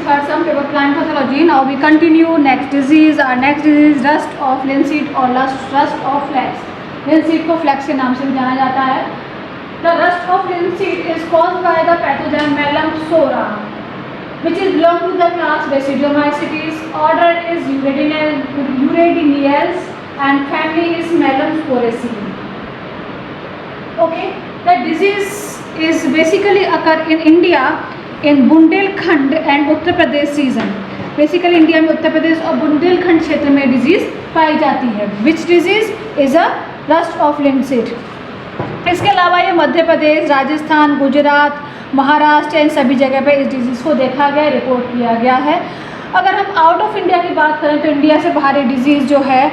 heard some about plant pathology. Now we continue. Next disease. Our next disease rust of linseed or rust of flax. Linseed को flax के नाम से भी जाना जाता है. The rust of linseed is caused by the pathogen Malum sora, which is belong to the class Basidiomycetes. Order is Uridiniales and family is Malum sporoceae. Okay, the disease is basically occur in India. In Bundelkhand and Uttar Pradesh region. Basically India में उत्तर प्रदेश और बुंदेलखंड क्षेत्र में disease पाई जाती है. Which disease is a rust of linseed. इसके अलावा ये मध्य प्रदेश, राजस्थान, गुजरात, महाराष्ट्र इन सभी जगह पे इस डिजीज़ को देखा गया, रिपोर्ट किया गया है. अगर हम आउट ऑफ इंडिया की बात करें तो इंडिया से बाहर डिजीज़ जो है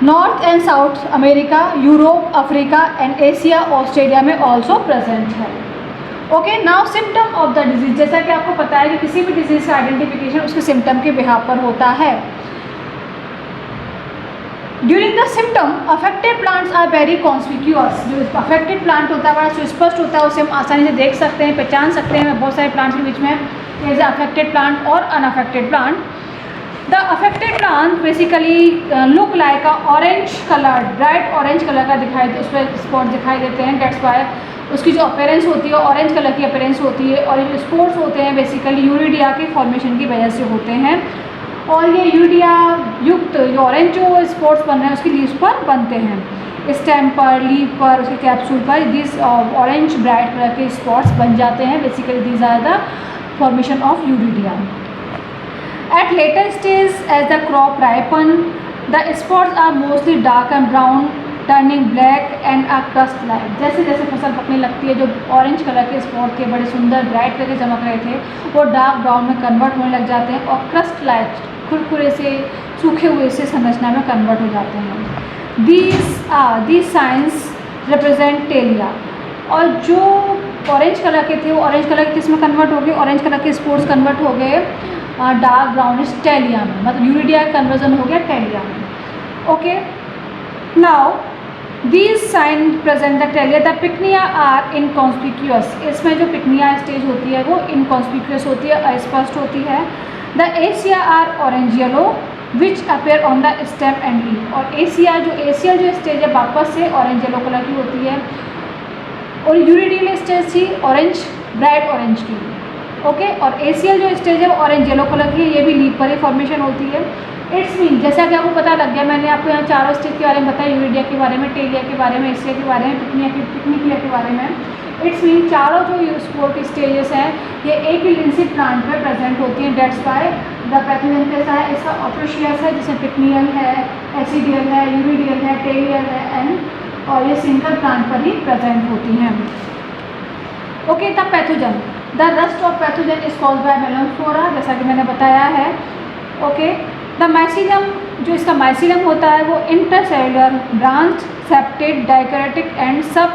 north and south America, Europe, Africa and Asia, Australia में ऑल्सो प्रेजेंट है. Okay, now symptom of the disease. जैसा कि आपको पता है कि किसी भी डिजीज़ का आइडेंटिफिकेशन उसके सिम्टम के बिहाफ पर होता है. During the symptom affected plants are very conspicuous. जो अफेक्टेड प्लांट होता है बड़ा सुस्पष्ट होता है, उसे हम आसानी से देख सकते हैं, पहचान सकते हैं बहुत सारे प्लांट्स के बीच में एज अफेक्टेड प्लांट और unaffected plant. The affected plant basically look like a orange colour, bright orange colour का दिखाई, उस पर स्पॉट दिखाई देते हैं. डेट्स वाई उसकी जो अपीयरेंस होती है ऑरेंज कलर की अपीयरेंस होती है. और ये स्पोर्स होते हैं बेसिकली यूरिडिया के फॉर्मेशन की वजह से होते हैं. और ये यूरिडिया युक्त जो ऑरेंज जो स्पॉट्स बन रहे हैं उसकी लीव्स पर बनते हैं, स्टेम पर, लीव पर, उसके कैप्सूल पर दिस ऑरेंज ब्राइट कलर के स्पॉट्स बन जाते हैं. Basically these are the formation of uredia. At later stage as the crop ripen the spots are mostly dark and brown turning black and a crust light. जैसे जैसे फसल पकने लगती है जो ऑरेंज कलर के स्पॉट के बड़े सुंदर ब्राइट करके चमक रहे थे वो डार्क ब्राउन में कन्वर्ट होने लग जाते हैं और क्रस्ट लाइट खुरखुरे से सूखे हुए से संरचना में कन्वर्ट हो जाते हैं. These signs represent telia. और जो ऑरेंज कलर के थे वो ऑरेंज कलर के किस में कन्वर्ट हो गए, ऑरेंज कलर के स्पॉट्स कन्वर्ट हो गए डार्क ब्राउनिश टेलिया में, मतलब यूरिडिया कन्वर्जन हो गया टेलिया में. Okay, now These signs present the telia. The pycnia are inconspicuous. इसमें जो पिकनिया स्टेज होती है वो इनकॉन्स्पिक्यूअस होती है, अस्पष्ट होती है. The aecia are orange yellow which appear on the stem and leaf. और एशियल जो स्टेज है वापस से ऑरेंज येलो कलर की होती है और यूरिडियल स्टेज थी ऑरेंज ब्राइट ऑरेंज की. ओके, और एशियल जो स्टेज है वो ऑरेंज येलो कलर की है, ये भी लीफ पर ही फॉर्मेशन होती है. इट्स मीन जैसा कि आपको पता लग गया, मैंने आपको यहाँ चारों स्टेज के बारे में बताया, यूरिडिया के बारे में, टेलिया के बारे में, एशिया के बारे में, पिकनिया के बारे में. इट्स मीन चारों जो स्पोर के स्टेजेस हैं ये एक ही लिंसीड प्लांट पर प्रेजेंट होती हैं. डेट्स बाय द पैथोजन कैसा है, इसका ऑप्रोशियस है जिसमें पिकनियल है, एसिडियल है, यूरिडियल है, टेलियल है एंड और ये सिंगल प्लांट पर ही प्रेजेंट होती हैं. Okay, the pathogen. The rust of pathogen is called by melam flora, जैसा कि मैंने बताया है. ओके, द माइसीलियम जो इसका माइसीलियम होता है वो intercellular, branch, septate, dikaryotic and sub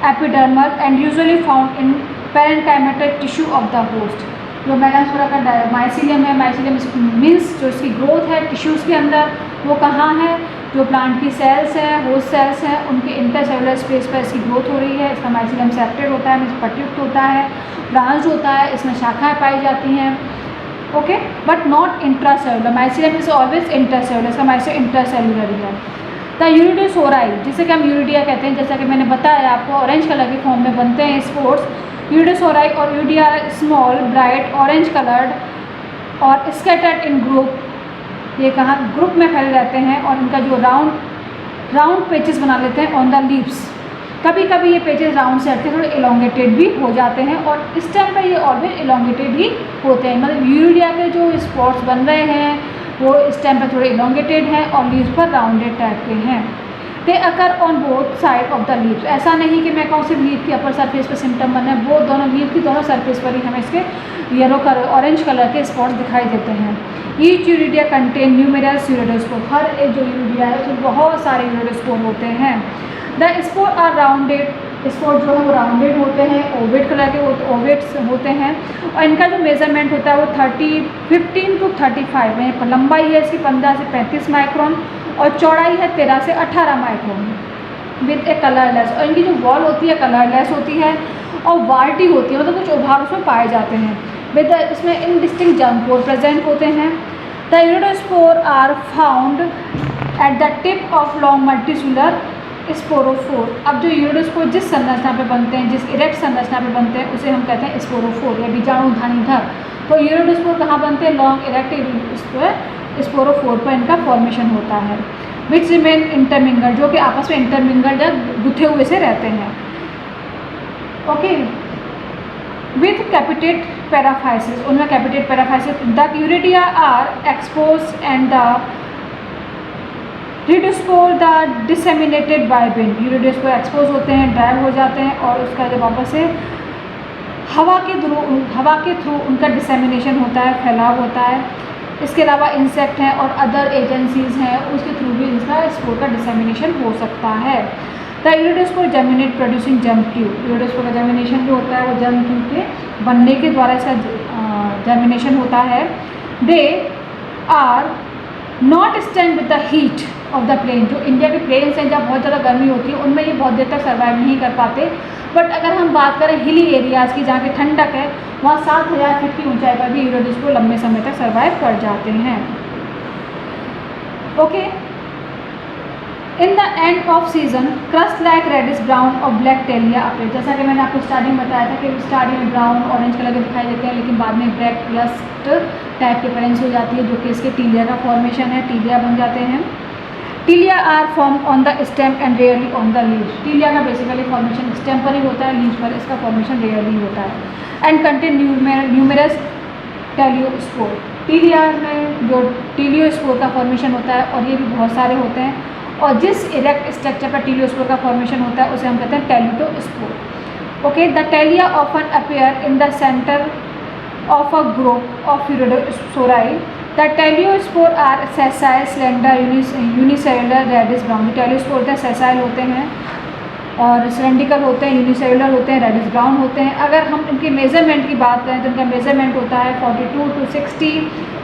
epidermal and usually found in parenchymatic tissue of the host. जो मेलानोस्फोरा का माइसीलियम है, माइसीलियम मीन्स जो इसकी ग्रोथ है टिश्यूज़ के अंदर वो कहाँ है, जो प्लांट की सेल्स हैं, होस्ट सेल्स हैं, उनके इंटरसेलुलर स्पेस पर इसकी ग्रोथ हो रही है. इसका माइसीलियम सेप्टेड होता है, मीन्स पट्टयुक्त होता है, ब्रांच होता है, इसमें शाखाएँ पाई जाती हैं. Okay, but not intracellular. Mycelium is always intercellular, इसका माइसीलियम इंटरसेलुलर ही है. द यूरिडोसोराई जिसे कि हम यूरिडिया कहते हैं, जैसा कि मैंने बताया आपको ऑरेंज कलर के फॉर्म में बनते हैं स्पोर्ट्स. यूरिडोसोराई और यूरिडिया स्मॉल ब्राइट ऑरेंज कलर्ड और स्कैटर्ड इन ग्रुप. ये कहाँ ग्रुप में फैले रहते हैं और इनका जो राउंड पेचेस बना लेते हैं ऑन द लीव्स. कभी कभी ये पेजेस राउंड से हटके थोड़े इलोंगेटेड भी हो जाते हैं और इस टाइम पर ये ऑलवेज इलोंगेटेड ही होते हैं. मतलब यूरिडिया के जो स्पॉट्स बन रहे हैं वो इस टाइम पर थोड़े इलोंगेटेड हैं और लीव्स पर राउंडेड टाइप के हैं. They occur on both side of the leaves. ऐसा नहीं कि मैं कहूँ सिर्फ लीव की अपर सरफेस पर सिम्टम बन रहे हैं, वो दोनों लीव की दोनों सरफेस पर ही हमें इसके येलो कलर ऑरेंज कलर के स्पॉट्स दिखाई देते हैं. Each uredia contain numerous urediospore. हर एक जो यूरिडिया है उसमें बहुत सारे यूरिडोस्पोर होते हैं. The spore are rounded. Spore जो है वो राउंडेड होते हैं, ओवेट कलर के ओवेट्स होते हैं और इनका जो मेजरमेंट होता है वो 15 to 35 में. लंबाई है इसकी 15 से 35 माइक्रोन और चौड़ाई है 13 से 18 माइक्रोन विद ए कलरलेस. और इनकी जो वॉल होती है कलरलेस होती है और वार्टी होती है, मतलब कुछ उभार उसमें पाए जाते हैं. विद इसमें इनडिस्टिंक्ट जर्म पोर प्रेजेंट होते हैं। The uredospore are found at the tip of long multicellular sporophore. अब जो यूरोडोस्पोर जिस संरचना पे बनते हैं, जिस इरेक्ट संरचना पे बनते हैं, उसे हम कहते हैं स्पोरोफोर या बीजाणुधानीधर। तो यूरोडोस्पोर कहाँ बनते हैं? लॉन्ग इरेक्ट स्पोरोफोर पर इनका फॉर्मेशन होता है। विच रिमेन इंटरमिंगल, जो कि आपस में इंटरमिंगल या गुथे हुए से रहते हैं। ओके, विथ कैपिटेट पैराफाइसिस, उनमें capitate paraphyses. The uredia are expose and the uredospore the disseminated by wind. Uredospore expose होते हैं, ड्राई हो जाते हैं और उसका जब वापस से हवा के थ्रू उनका डिसेमिनेशन होता है, फैलाव होता है। इसके अलावा इंसेक्ट हैं और अदर एजेंसीज़ हैं, उसके थ्रू भी इसका स्पोर का डिसेमिनेशन हो सकता है। The uredospore germinate producing germ tube. Uredospore का जर्मिनेशन जो होता है वो जर्म ट्यूब के बनने के द्वारा इसका जर्मिनेशन होता है। They are not stand with the heat of the plain. जो इंडिया के प्लेन्स हैं, जहाँ बहुत ज़्यादा गर्मी होती है, उनमें ये बहुत देर तक सर्वाइव नहीं कर पाते। बट अगर हम बात करें हिली एरियाज़ की, जहाँ की ठंडक है, वहाँ 7000 फीट की ऊंचाई पर भी यूरोडोस्पोर लंबे समय तक सर्वाइव कर जाते हैं। Okay, in the end of season crust like reddish brown और ब्लैक टेलिया अपीयर। जैसा कि मैंने आपको स्टार्टिंग में बताया था कि स्टार्टिंग में ब्राउन ऑरेंज कलर के दिखाई देते हैं, लेकिन बाद में ब्लैक क्रस्ट टाइप की अपीयरेंस हो जाती है, जो कि इसके टीलिया का फॉर्मेशन है, टीलिया बन जाते हैं। Telia are form on the stem and rarely on the leaf. Telia का बेसिकली फॉर्मेशन स्टेम पर ही होता है, लीव पर इसका फॉर्मेशन रेयरली होता है। And contain numerous teliospore. Telia में जो टीलियोस्पोर का फॉर्मेशन होता है, और ये भी बहुत सारे होते हैं, और जिस इरेक्ट स्ट्रक्चर पर टीलियोस्पोर का फॉर्मेशन होता है उसे हम कहते हैं teliospore. Okay, the telia often appear in the centre of a group of uredosporae. The teliospore are sessile slender unicellular reddish brown. Teliospore होते हैं, सेसाइल होते हैं और सिलेंड्रिकल होते हैं, यूनिसेलुलर होते हैं, रेडिश ब्राउन होते हैं। अगर हम इनके मेजरमेंट की बात करें तो इनका मेजरमेंट होता है 42 to 60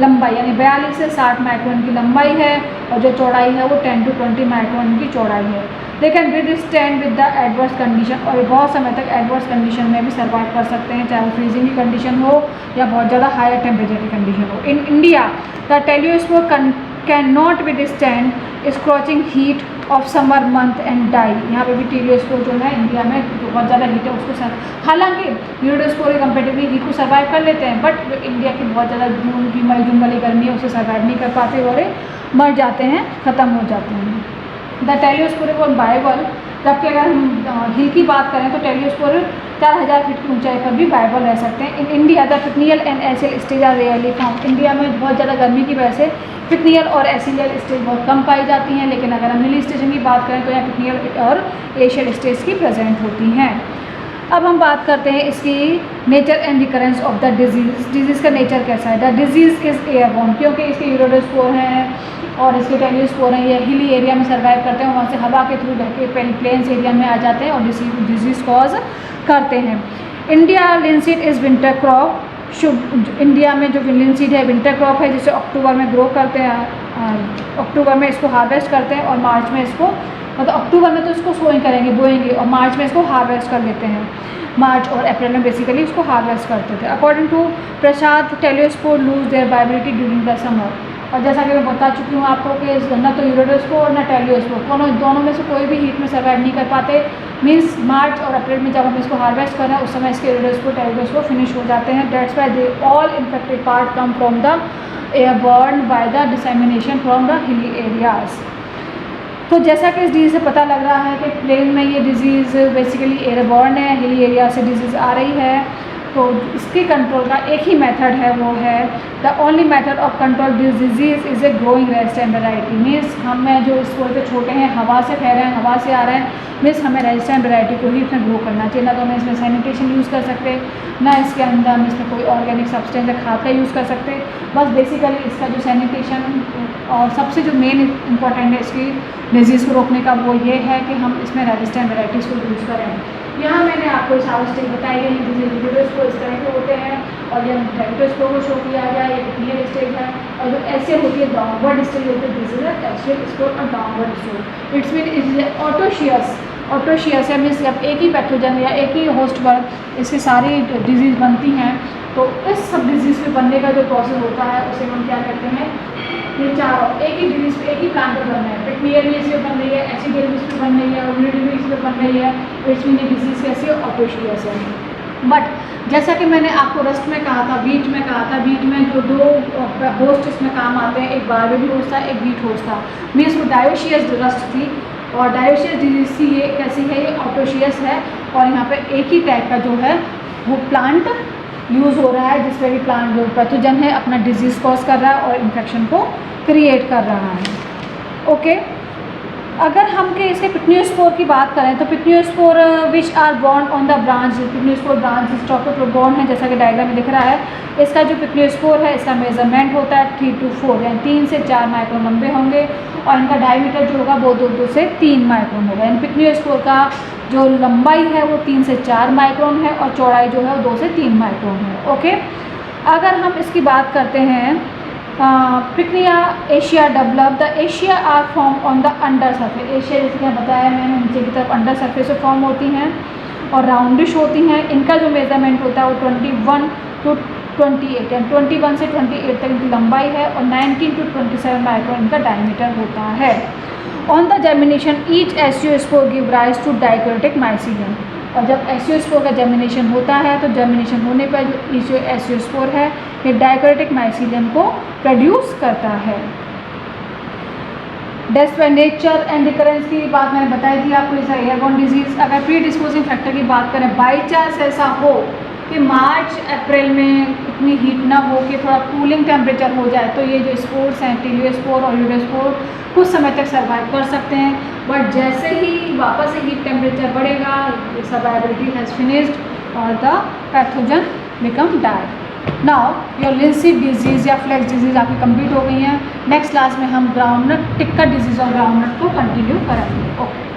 लंबाई, यानी 42 से 60 माइक्रोन की लंबाई है, और जो चौड़ाई है वो 10 to 20 माइक्रोन की चौड़ाई है। They can withstand with the adverse condition, और बहुत समय तक एडवर्स कंडीशन में भी सर्वाइव कर सकते हैं, चाहे वो फ्रीजिंग की कंडीशन हो या बहुत ज़्यादा हायर टेम्परेचर की कंडीशन हो। In India the teliospore can not withstand scorching heat of summer month and die. यहाँ पे भी टीलियोस्पोर जो है इंडिया में जो बहुत ज़्यादा हीट है उसको हालांकि यूरोडोस्पोर के कंपेरेटिवली हीट को सर्वाइव कर लेते हैं, बट जो इंडिया की बहुत ज़्यादा जून की मई जून वाली गर्मी है उसे सर्वाइव नहीं कर पाते और मर जाते हैं, ख़त्म हो जाते हैं। द टेलियोस्पोर वॉज वायबल, जबकि अगर हम हिल की बात करें तो टेलियोस्पोर 4000 फीट की ऊंचाई पर भी वायबल रह सकते हैं। In India the pycnial and aecial stage are rarely found. India में बहुत ज़्यादा गर्मी की वजह से पिकनियल और एसियल स्टेज बहुत कम पाई जाती हैं, लेकिन अगर हम हिल स्टेशन की बात करें तो यहाँ पिकनियल और एशियल स्टेज की प्रेजेंट होती हैं। अब हम बात करते हैं इसकी nature and recurrence of the disease. Disease का नेचर कैसा है? द डिजीज़ इज़ एयरबोर्न, क्योंकि इसके यूरोडोस्पोर हैं और इसके टेलियोस्पोर हैं, ये हिली एरिया में सर्वाइव करते हैं, वहाँ से हवा के थ्रू बह के प्लेन्स एरिया में आ जाते हैं और डिजीज़ कॉज करते हैं। India linseed is winter crop. India में जो लिनसीड है विंटर क्रॉप है, जिसे अक्टूबर में ग्रो करते हैं, अक्टूबर में इसको हार्वेस्ट करते हैं और मार्च में इसको, मतलब अक्टूबर में तो इसको सोइंग करेंगे, बोएंगे, और मार्च में इसको हार्वेस्ट कर लेते हैं। मार्च और अप्रैल में बेसिकली इसको हार्वेस्ट करते थे। According to Prasad, teliospore lose their viability during the summer. और जैसा कि मैं बता चुकी हूँ आपको कि न तो यूरोडोस्पोर न टेलियोस्पोर, दोनों में से कोई भी हीट में सर्वाइव नहीं कर पाते। मीन्स मार्च और अप्रैल में जब हम इसको हार्वेस्ट कर रहे हैं उस समय इसके यूरोडोस्पोर टेलियोस्पोर फिनिश हो जाते हैं। That's why they all infected part come from the airborne by the dissemination from the hilly areas. तो जैसा कि इस डिजीज़ से पता लग रहा है कि प्लेन में ये डिजीज़ बेसिकली एयरबॉर्न है, हिली एरिया से डिजीज़ आ रही है, तो इसके कंट्रोल का एक ही मेथड है, वो है the only method of control this disease is a growing resistant variety. Means हमें जो इस पे छोटे हैं, हवा से फैल रहे हैं, हवा से आ रहे हैं, मीन्स हमें रेजिस्टेंट वैरायटी को ही इसमें ग्रो करना चाहिए। ना तो हम इसमें सैनिटेशन यूज़ कर सकते, ना इसके अंदर हम इसमें कोई ऑर्गेनिक सब्सटेंस या खाद का यूज़ कर सकते। बस बेसिकली इसका जो सैनिटेशन और सबसे जो मेन इम्पॉर्टेंट है इसकी डिजीज़ को रोकने का, वो ये है कि हम इसमें रेजिस्टेंट वैराइटीज़ को यूज़ करें। यहाँ मैंने आपको सारे स्टेज बताई गई हैं, जैसे यूरोडोस्पोर इस तरह के होते हैं और ये टेलियोस्पोर को शो किया गया, ये पिकनियल स्टेज है, और जो ऐसे होती है डाउनवर्ड स्टेज होते हैं, दिस इज एक्चुअल स्पोर और downward spore. It's mean it is autoecious ऑटोशियासिया मीन्स जब एक ही पैथोजन या एक ही होस्ट पर इसकी सारी डिजीज़ बनती हैं, तो इस सब डिजीज़ के बनने का जो प्रोसेस होता है उसे हम क्या कहते हैं, ये चारों एक ही डिजीज़ पे एक ही प्लांट पर बन रहे हैं। पिटनियर भी इसी पे बन रही है, एसिडियल पे बन रही है, यूनिटी भी इसी पे बन रही है, विटामिन डिजीज़ कैसी है, ऑटोशियासिया। बट जैसा कि मैंने आपको रस्ट में कहा था, वीट में कहा था, वीट में जो दो होस्ट इसमें काम आते हैं, एक बारबेरी होस्ट था, एक वीट होस्ट था। मीन्स वो डायोशियस रस्ट थी और डायोशियस डिजीज थी, ये कैसी है, ये ऑटोशियस है। और यहाँ पे एक ही टाइप का जो है वो प्लांट यूज़ हो रहा है, जिसमें भी प्लांट जो पैथोजन है अपना डिजीज़ कॉज कर रहा है और इन्फेक्शन को क्रिएट कर रहा है। ओके, अगर हम के इसके पिटनियोस्पोर की बात करें तो pycniospore which are born on the branch, pycniospore branch stalk born है, जैसा कि डायग्राम में दिख रहा है। इसका जो पिटनियोस्पोर है इसका मेजरमेंट होता है 3 to 4 यानी 3 से 4 माइक्रोन लंबे होंगे और इनका डायमीटर जो होगा वो 2 से 3 माइक्रोन होगा। यानी पिटनियोस्पोर का जो लंबाई है वो 3 से 4 माइक्रोन है और चौड़ाई जो है वो 2 से 3 माइक्रोन है। ओके, अगर हम इसकी बात करते हैं pycnia aecia develop, the aecia are form on the under surface. Aecia जैसे कि बताया मैंने नीचे की तरफ अंडर सरफेस से फॉर्म होती हैं और राउंडिश होती हैं। इनका जो मेजरमेंट होता है वो 21 to 28 यानी 21 से 28 तक इनकी लंबाई है और 19 to 27 माइक्रोन इनका डायमीटर होता है। On the germination each aeciospore give rise to dikaryotic mycelium. और जब एसियोस्पोर का जर्मिनेशन होता है तो जर्मिनेशन होने पर जो एसियोस्पोर है ये डाइकोटिक माइसीलियम को प्रोड्यूस करता है। Death by nature and recurrence की बात मैंने बताई थी आपको, जैसा एयरबोर्न डिजीज़। अगर प्री डिस्पोजिंग फैक्टर की बात करें, बाई चांस ऐसा हो कि मार्च अप्रैल में इतनी हीट ना हो कि थोड़ा कूलिंग टेम्परेचर हो जाए, तो ये जो स्पोर्स हैं टीलियोस्पोर और यूरोस्पोर कुछ समय तक सर्वाइव कर सकते हैं। बट जैसे ही वापस से हीट टेम्परेचर बढ़ेगा, सर्वाइबिलिटी हैज़ फिनिश्ड और the pathogen become die. Now your linseed disease या फ्लेक्स डिजीज़ आपकी कंप्लीट हो गई हैं। नेक्स्ट क्लास में हम ग्राउंडनट टिक्का डिजीज़ और ग्राउंडनट को कंटिन्यू करेंगे। ओके।